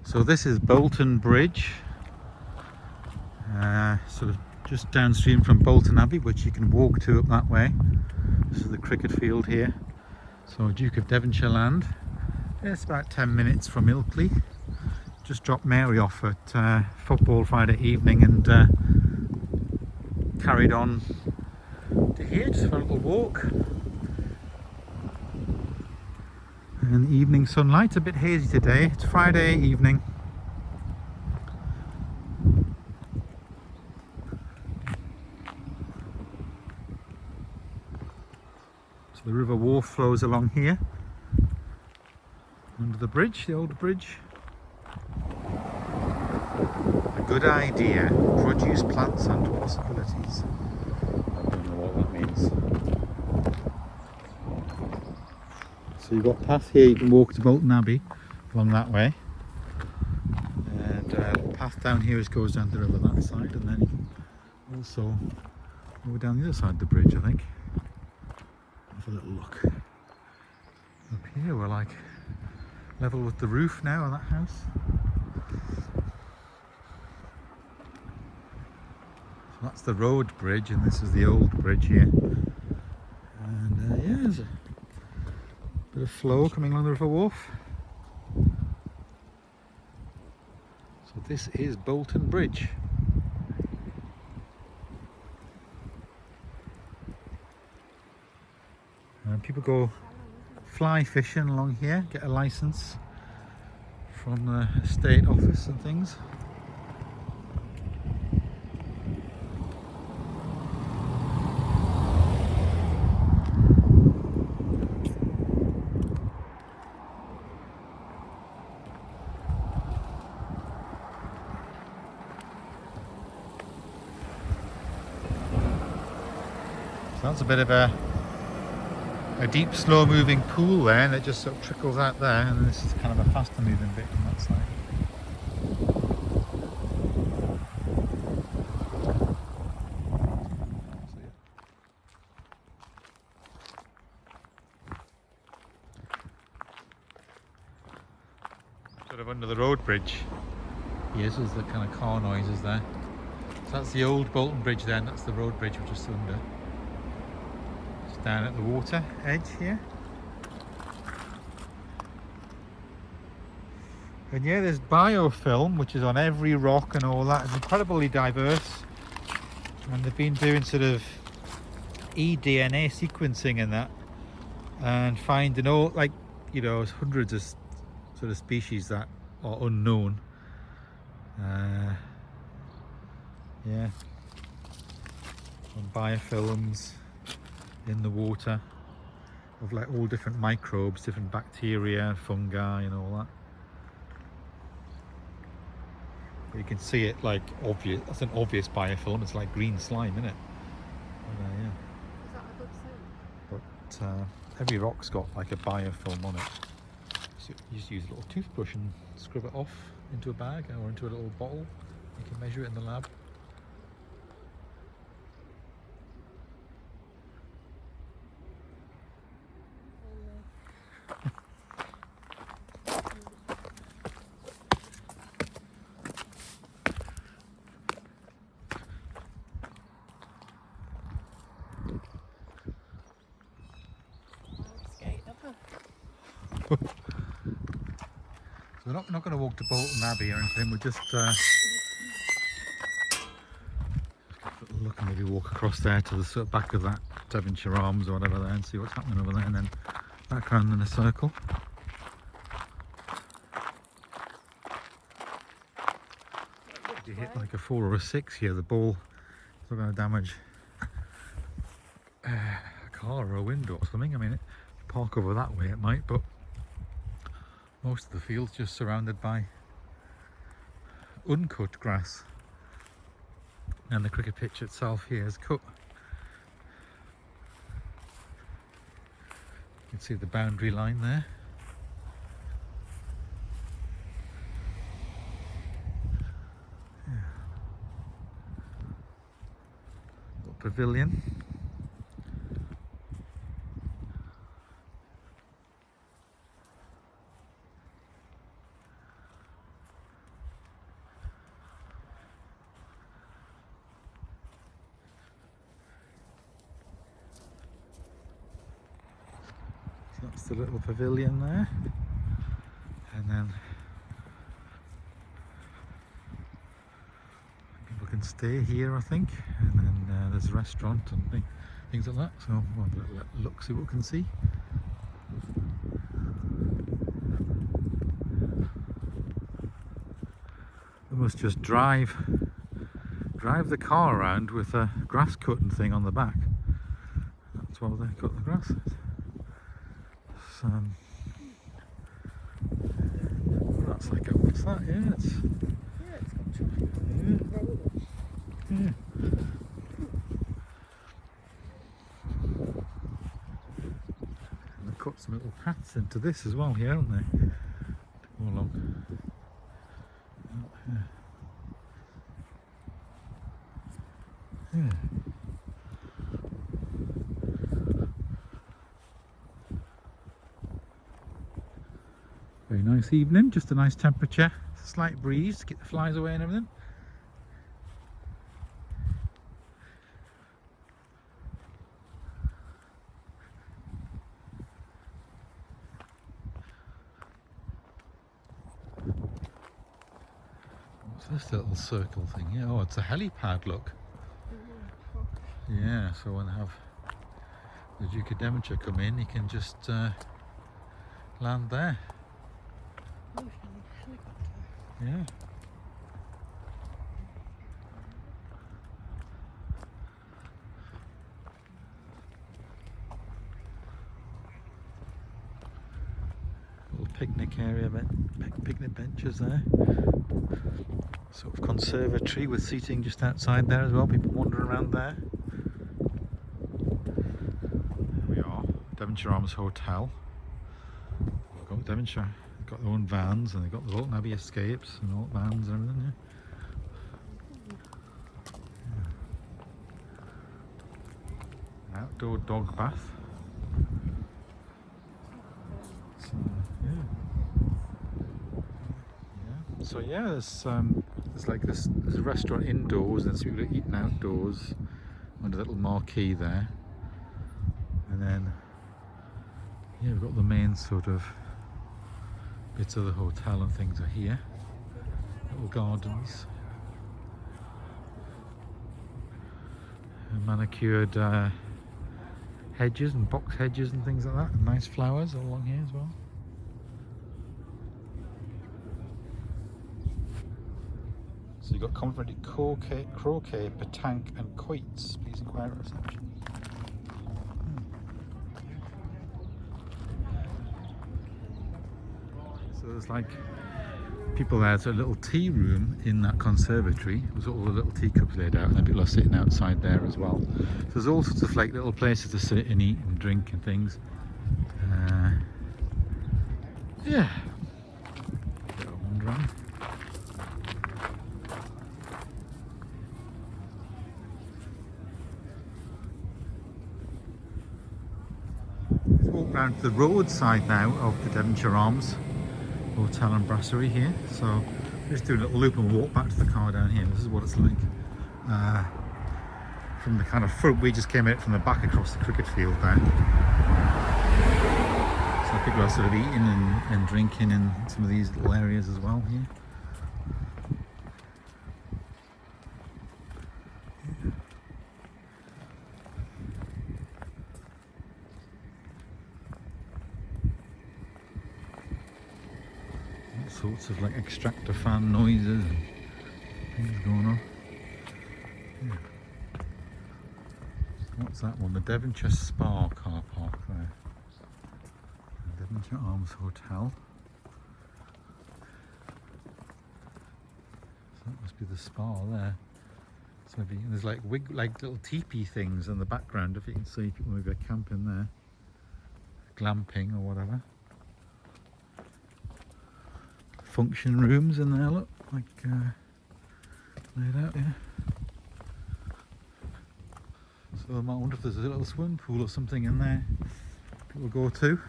So this is Bolton Bridge, sort of just downstream from Bolton Abbey, which you can walk to up that way. This is the cricket field here. So Duke of Devonshire land. It's about 10 minutes from Ilkley. Just dropped Mary off at football Friday evening and carried on to here just for a little walk. And evening sunlight, a bit hazy today. It's Friday evening. So the River Wharfe flows along here, under the bridge, the old bridge. A good idea, produce plants and possibilities. I don't know what that means. So you've got a path here, you can walk to Bolton Abbey along that way. And a path down here goes down the river that side, and then you can also go down the other side of the bridge, I think. Have a little look. Up here we're like level with the roof now on that house. So that's the road bridge, and this is the old bridge here. And yeah, there's a bit of flow coming along the River Wharfe. So this is Bolton Bridge. And people go fly fishing along here, get a license from the estate office and things. So that's a bit of a deep, slow-moving pool there, and it just sort of trickles out there, and this is kind of a faster-moving bit on that side. Sort of under the road bridge. Yes, there's the kind of car noises there. So that's the old Bolton Bridge there, and that's the road bridge we're just under. Just down at the water edge here. And yeah, there's biofilm, which is on every rock and all that. It's incredibly diverse. And they've been doing sort of eDNA sequencing in that, and finding all, like, you know, hundreds of sort of species that are unknown. Yeah, on biofilms in the water of like all different microbes, different bacteria, fungi and all that. But you can see it like obvious. That's an obvious biofilm. It's like green slime, isn't it? Yeah. Is that a good thing? But every rock's got like a biofilm on it. So you just use a little toothbrush and scrub it off into a bag or into a little bottle. You can measure it in the lab. So we're not going to walk to Bolton Abbey or anything. We're just look and maybe walk across there to the sort of back of that Devonshire Arms or whatever there, and see what's happening over there, and then back around in a circle. If you hit like a 4 or a 6 here, the ball is not going to damage a car or a window or something. I mean, if you park over that way it might, but most of the field's just surrounded by uncut grass, and the cricket pitch itself here is cut. You can see the boundary line there. Yeah. Little pavilion. That's the little pavilion there, and then people can stay here, I think, and then there's a restaurant and things like that. So we'll have a little look, see what we can see. We must just drive the car around with a grass cutting thing on the back. That's why they cut the grass. That's like what's that? Yeah, it's got chocolate. yeah. And they've cut some little paths into this as well here, haven't they? To go along. Yeah. Very nice evening, just a nice temperature, slight breeze to get the flies away and everything. What's this little circle thing here? Oh, it's a helipad, look. Yeah, so when I have the Duke of Devonshire come in, he can just land there. Yeah. Little picnic area, picnic benches there. Sort of conservatory with seating just outside there as well. People wandering around there. There we are, Devonshire Arms Hotel. We've got Devonshire. Got their own vans, and they've got the Bolton Abbey Escapes and all vans and everything. Yeah. Outdoor dog bath. So, so yeah, there's like there's a restaurant indoors, and there's people eating outdoors under the little marquee there, and then yeah, we've got the main sort of bits of the hotel and things are here. Little gardens, and manicured hedges and box hedges and things like that, and nice flowers all along here as well. So you've got complimentary croquet, petanque and quoits. Please inquire at reception. So there's like people there. It's a little tea room in that conservatory. There's all the little teacups laid out, and then people are sitting outside there as well. So there's all sorts of like little places to sit and eat and drink and things. Yeah. Bit of a wander around. Let's walk round to the roadside now of the Devonshire Arms Hotel and Brasserie here. So just do a little loop and walk back to the car down here. This is what it's like from the kind of front. We just came out from the back across the cricket field there. So people are sort of eating and drinking in some of these little areas as well here. Sorts of like extractor fan noises and things going on. Yeah. What's that one? The Devonshire Spa car park there. The Devonshire Arms Hotel. So that must be the spa there. So maybe there's like little teepee things in the background, if you can see. People maybe are camping there, glamping or whatever. Function rooms in there, look, like laid out, yeah. So I might wonder if there's a little swimming pool or something in there people go to,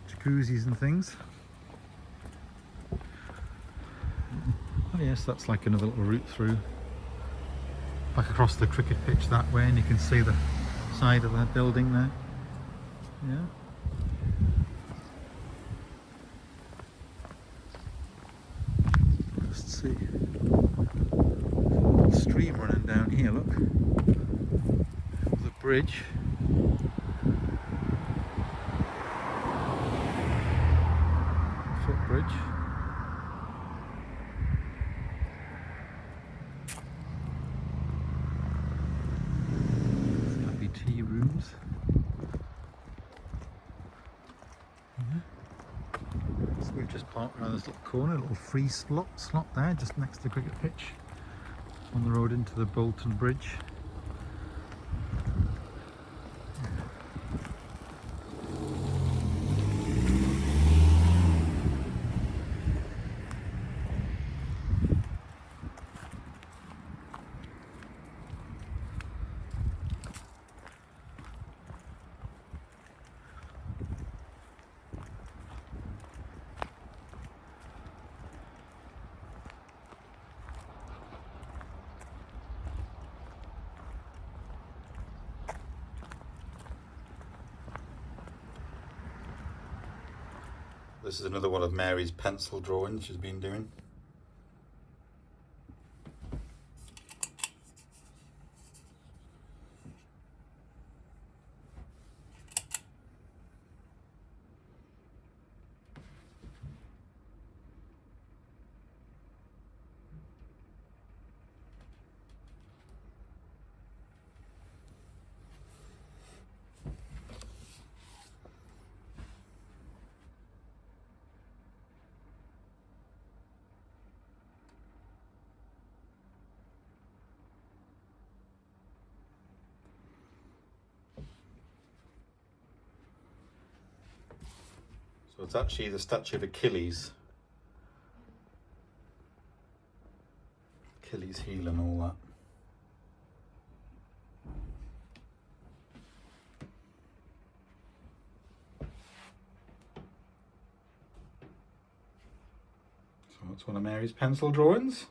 jacuzzis and things. Oh yes, that's like another little route through back across the cricket pitch that way, and you can see the side of that building there. Yeah. see. There's a little stream running down here, look. There's a bridge. Footbridge. Happy tea rooms. So we've just parked around this little corner, a little free slot there, just next to the cricket pitch, on the road into the Bolton Bridge. This is another one of Mary's pencil drawings she's been doing. So it's actually the statue of Achilles. Achilles' heel and all that. So that's one of Mary's pencil drawings.